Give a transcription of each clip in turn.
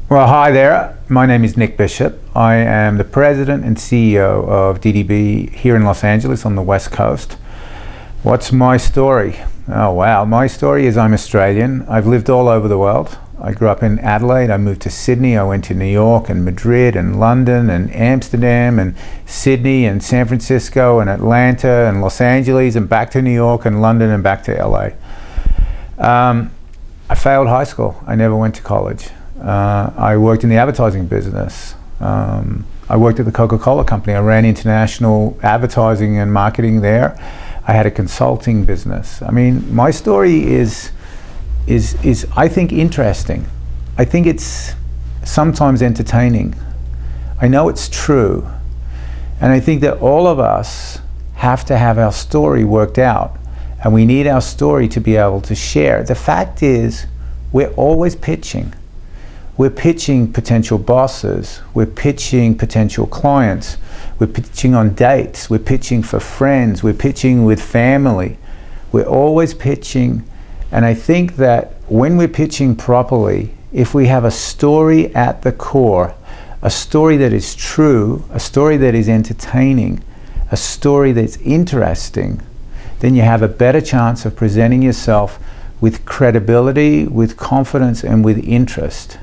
Well, hi there. My name is Nick Bishop. I am the President and CEO of DDB here in Los Angeles on the West Coast. What's my story? Oh wow, my story is I'm Australian. I've lived all over the world. I grew up in Adelaide, I moved to Sydney, I went to New York and Madrid and London and Amsterdam and Sydney and San Francisco and Atlanta and Los Angeles and back to New York and London and back to LA. I failed high school. I never went to college. I worked in the advertising business. I worked at the Coca-Cola company. I ran international advertising and marketing there. I had a consulting business. I mean, my story is I think interesting. I think it's sometimes entertaining. I know it's true. And I think that all of us have to have our story worked out, and we need our story to be able to share. The fact is, we're always pitching. We're pitching potential bosses, we're pitching potential clients, we're pitching on dates, we're pitching for friends, we're pitching with family. We're always pitching, and I think that when we're pitching properly, if we have a story at the core, a story that is true, a story that is entertaining, a story that's interesting, then you have a better chance of presenting yourself with credibility, with confidence, and with interest.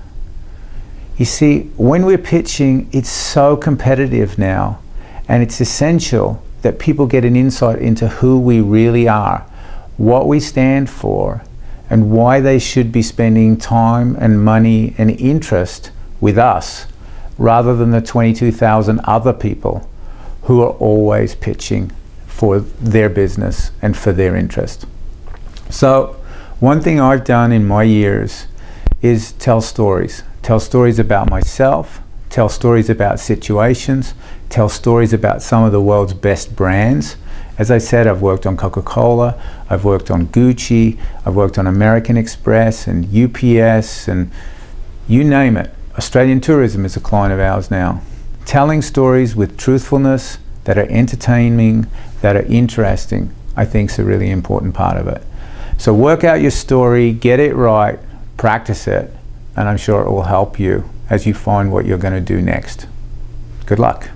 You see, when we're pitching, it's so competitive now, and it's essential that people get an insight into who we really are, what we stand for, and why they should be spending time and money and interest with us, rather than the 22,000 other people who are always pitching for their business and for their interest. So, one thing I've done in my years is tell stories. Tell stories about myself, tell stories about situations, tell stories about some of the world's best brands. As I said, I've worked on Coca-Cola, I've worked on Gucci, I've worked on American Express and UPS and you name it. Australian Tourism is a client of ours now. Telling stories with truthfulness that are entertaining, that are interesting, I think is a really important part of it. So work out your story, get it right, practice it, and I'm sure it will help you as you find what you're going to do next. Good luck.